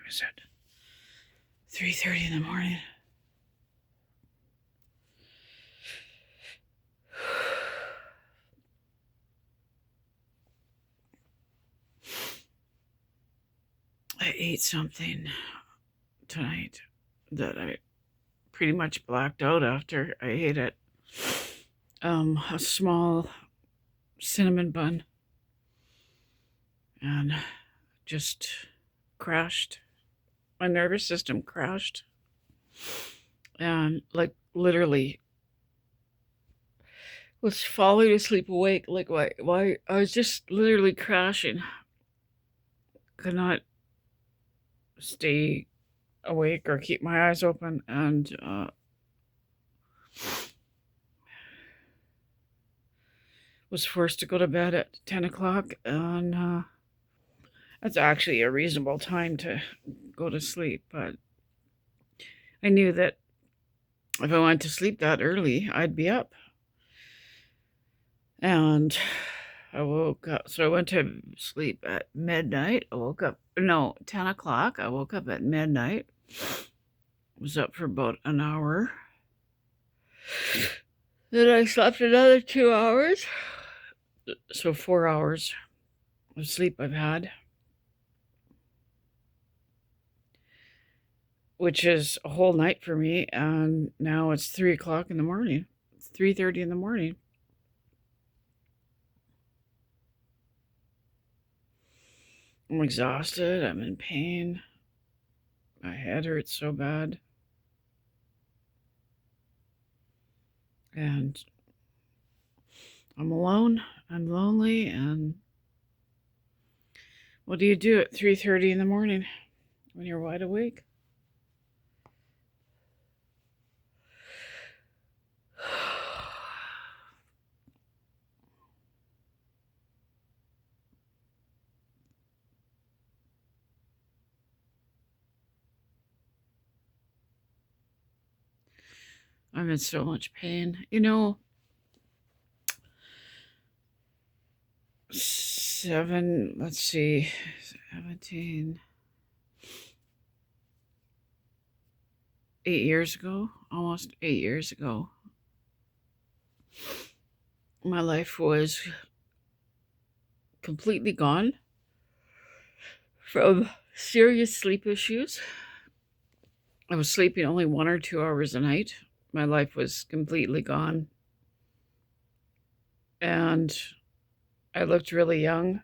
is it? 3:30 in the morning. I ate something tonight that I pretty much blacked out after I ate it. A small cinnamon bun, and just crashed. My nervous system crashed, and like literally was falling asleep awake. Like why I was just literally crashing. Could not stay awake or keep my eyes open, and was forced to go to bed at 10 o'clock, and that's actually a reasonable time to go to sleep, but I knew that if I went to sleep that early, I'd be up. And I woke up, so I went to sleep at midnight. 10 o'clock. I woke up at midnight. Was up for about an hour. Then I slept another 2 hours. So 4 hours of sleep I've had, which is a whole night for me. And now it's 3 o'clock in the morning. It's 3:30 in the morning. I'm exhausted. I'm in pain. My head hurts so bad. And I'm alone. I'm lonely. And what do you do at 3:30 in the morning when you're wide awake? I'm in so much pain. 17, 8 years ago, almost 8 years ago, my life was completely gone from serious sleep issues. I was sleeping only 1 or 2 hours a night. My life was completely gone. And I looked really young.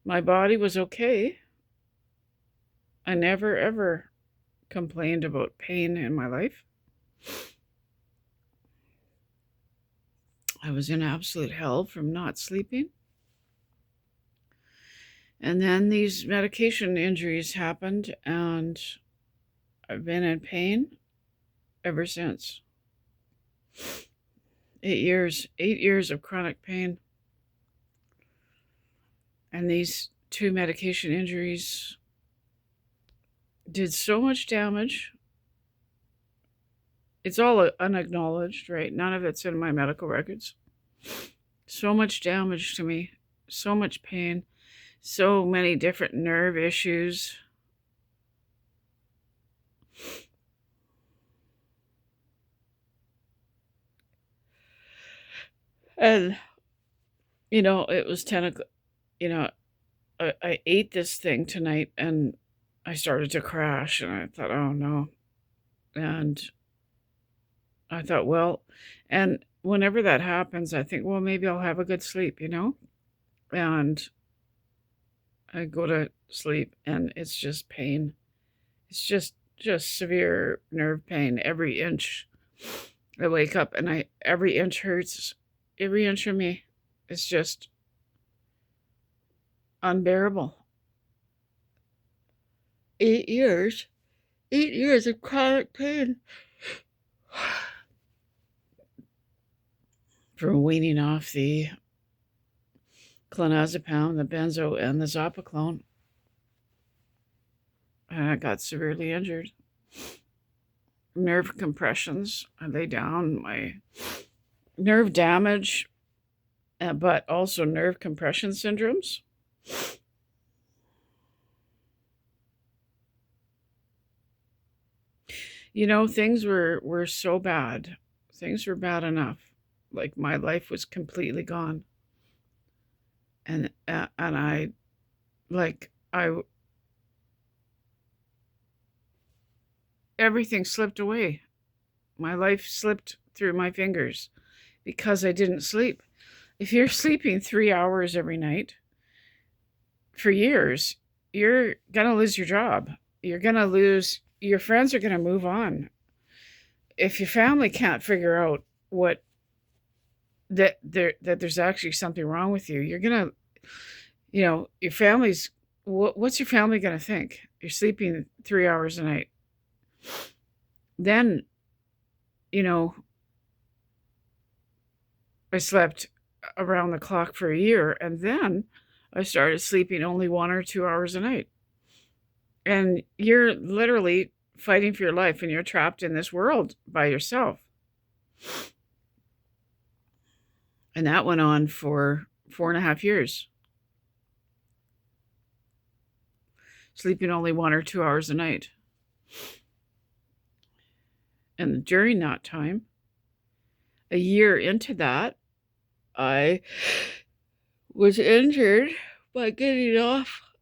My body was okay. I never, ever complained about pain in my life. I was in absolute hell from not sleeping. And then these medication injuries happened, and I've been in pain ever since. 8 years of chronic pain. And these two medication injuries did so much damage. It's all unacknowledged, right? None of it's in my medical records. So much damage to me, so much pain, so many different nerve issues. And, it was 10 o'clock. I ate this thing tonight, and I started to crash, and I thought, oh no. And I thought, well, and whenever that happens, I think, well, maybe I'll have a good sleep, and I go to sleep, and it's just pain. It's just severe nerve pain. Every inch I wake up, and every inch hurts. Every inch of me is just unbearable. 8 years. 8 years of chronic pain. From weaning off the clonazepam, the benzo, and the Zopiclone. And I got severely injured. Nerve compressions. I lay down. My nerve damage, but also nerve compression syndromes. Things were so bad. Things were bad enough. Like my life was completely gone. And I like I everything slipped away. My life slipped through my fingers because I didn't sleep. If you're sleeping 3 hours every night for years, you're going to lose your job. You're going to lose your friends are going to move on. If your family can't figure out what that there's actually something wrong with you, you're going to your family's what's your family going to think? You're sleeping 3 hours a night. Then, you know, I slept around the clock for a year, and then I started sleeping only 1 or 2 hours a night. And you're literally fighting for your life, and you're trapped in this world by yourself. And that went on for 4.5 years, sleeping only 1 or 2 hours a night. And during that time, a year into that, I was injured by getting off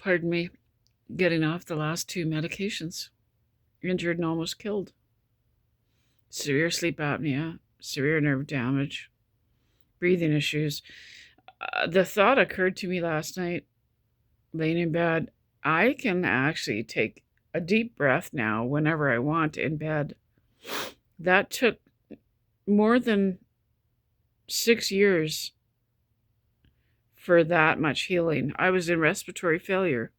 the last 2 medications. Injured and almost killed. Severe sleep apnea, severe nerve damage, breathing issues. The thought occurred to me last night, laying in bed, I can actually take a deep breath now whenever I want in bed. That took more than 6 years for that much healing. I was in respiratory failure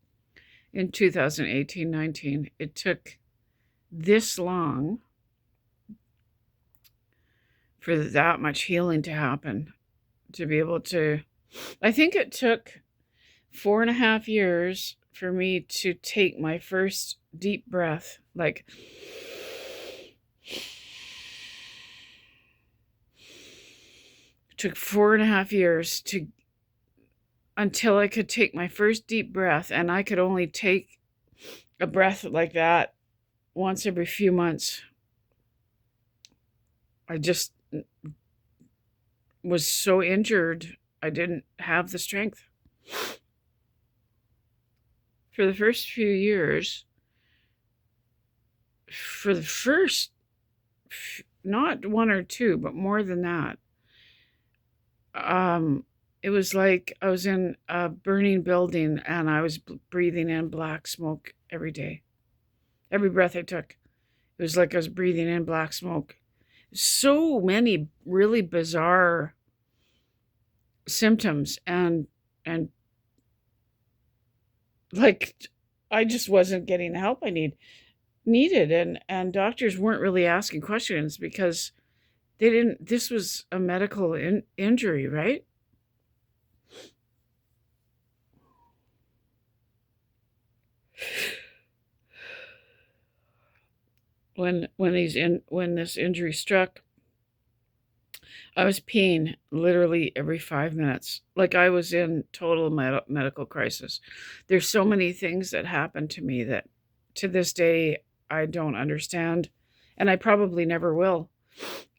in 2018-19. It took this long for that much healing to happen, to be able to, I think it took 4.5 years for me to take my first deep breath, like it took 4.5 years until I could take my first deep breath, and I could only take a breath like that once every few months. I just was so injured, I didn't have the strength. For the first few years, for the first, not 1 or 2, but more than that, it was like I was in a burning building and I was breathing in black smoke every day. Every breath I took, it was like I was breathing in black smoke. So many really bizarre symptoms, and like I just wasn't getting the help I needed, and doctors weren't really asking questions because they didn't. This was a medical injury, right? When this injury struck, I was peeing literally every 5 minutes. Like I was in total medical crisis. There's so many things that happened to me that to this day I don't understand, and I probably never will.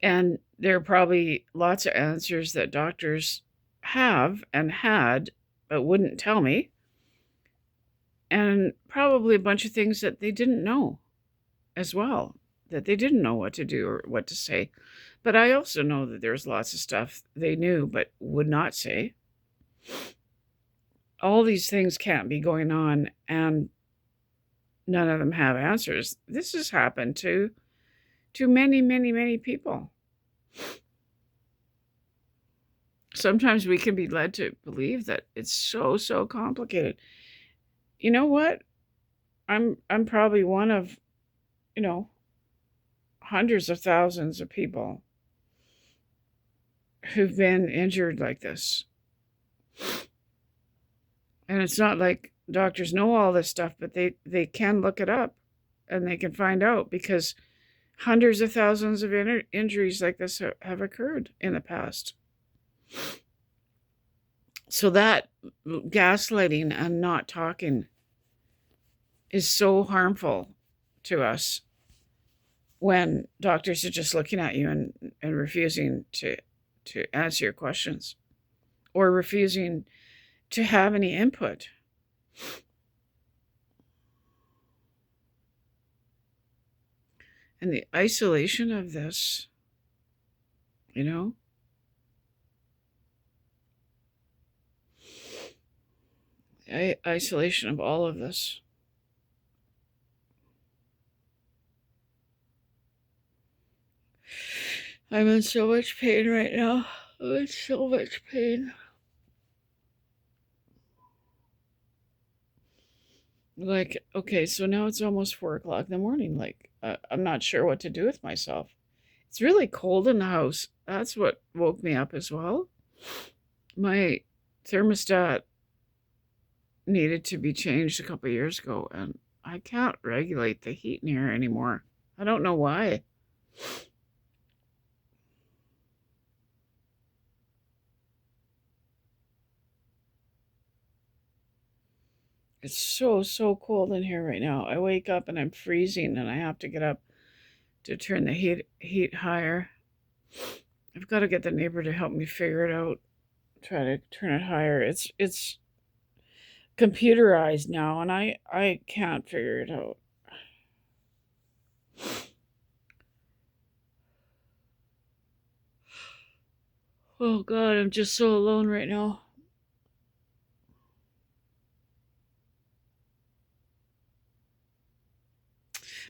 And there are probably lots of answers that doctors have and had but wouldn't tell me, and probably a bunch of things that they didn't know as well, that they didn't know what to do or what to say. But I also know that there's lots of stuff they knew but would not say. All these things can't be going on, and none of them have answers. This has happened to many, many, many people. Sometimes we can be led to believe that it's so complicated. You know what? I'm probably one of, hundreds of thousands of people who've been injured like this. And it's not like doctors know all this stuff, but they can look it up and they can find out, because hundreds of thousands of injuries like this have occurred in the past. So that gaslighting and not talking is so harmful to us. when doctors are just looking at you and refusing to answer your questions or refusing to have any input. And the isolation of this, you know, isolation of all of this. I'm in so much pain right now. I'm in so much pain. Like, okay, so now it's almost 4 o'clock in the morning. Like, I'm not sure what to do with myself. It's really cold in the house. That's what woke me up as well. My thermostat needed to be changed a couple years ago, and I can't regulate the heat in here anymore. I don't know why. It's so cold in here right now. I wake up and I'm freezing, and I have to get up to turn the heat higher. I've got to get the neighbor to help me figure it out. Try to turn it higher. It's computerized now, and I can't figure it out. Oh God, I'm just so alone right now.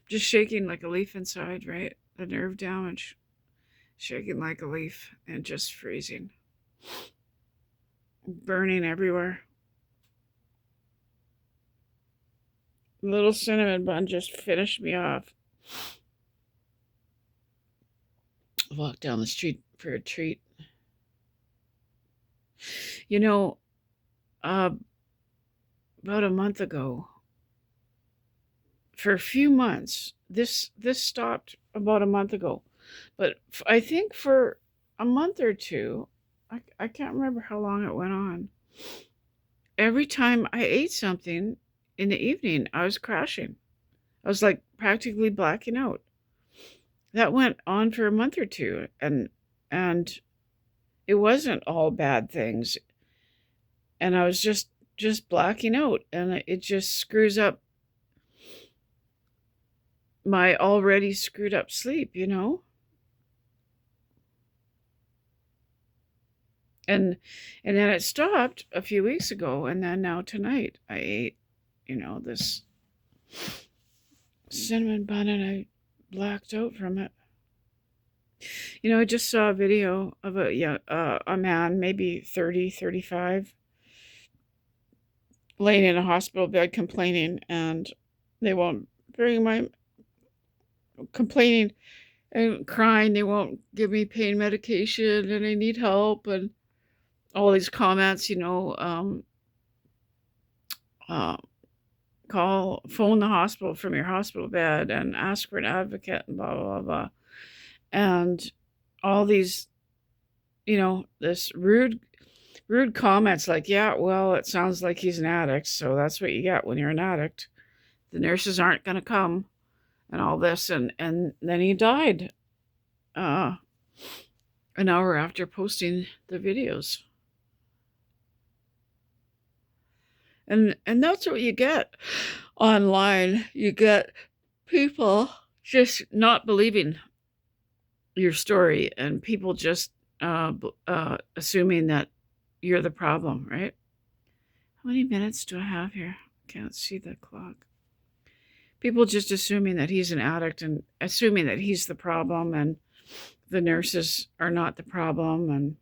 Just shaking like a leaf inside, right? The nerve damage. Shaking like a leaf and just freezing. Burning everywhere. Little cinnamon bun just finished me off. Walk down the street for a treat. You know, about a month ago, for a few months, this stopped about a month ago, but I think for a month or two, I can't remember how long it went on. Every time I ate something in the evening, I was crashing. I was like practically blacking out. That went on for a month or two, and it wasn't all bad things, and I was just blacking out, and it just screws up my already screwed up sleep, you know? And then it stopped a few weeks ago, and then now tonight I ate, this cinnamon bun, and I blacked out from it. I just saw a video of a man, maybe 30, 35, laying in a hospital bed complaining, and they won't bring my complaining and crying. They won't give me pain medication, and I need help, and all these comments, phone the hospital from your hospital bed and ask for an advocate and blah, blah, blah, blah. And all these, this rude comments like, yeah, well, it sounds like he's an addict, so that's what you get when you're an addict. The nurses aren't going to come and all this. And then he died an hour after posting the videos. And that's what you get online. You get people just not believing your story, and people just assuming that you're the problem, right? How many minutes do I have here? Can't see the clock. People just assuming that he's an addict and assuming that he's the problem, and the nurses are not the problem. And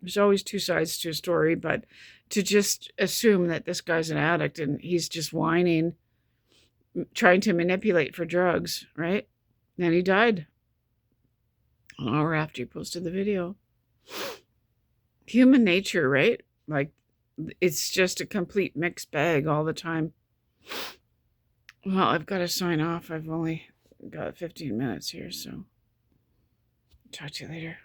there's always two sides to a story, but to just assume that this guy's an addict and he's just whining, trying to manipulate for drugs, right? And he died an hour after he posted the video. Human nature, right? Like, it's just a complete mixed bag all the time. Well, I've got to sign off. I've only got 15 minutes here, so talk to you later.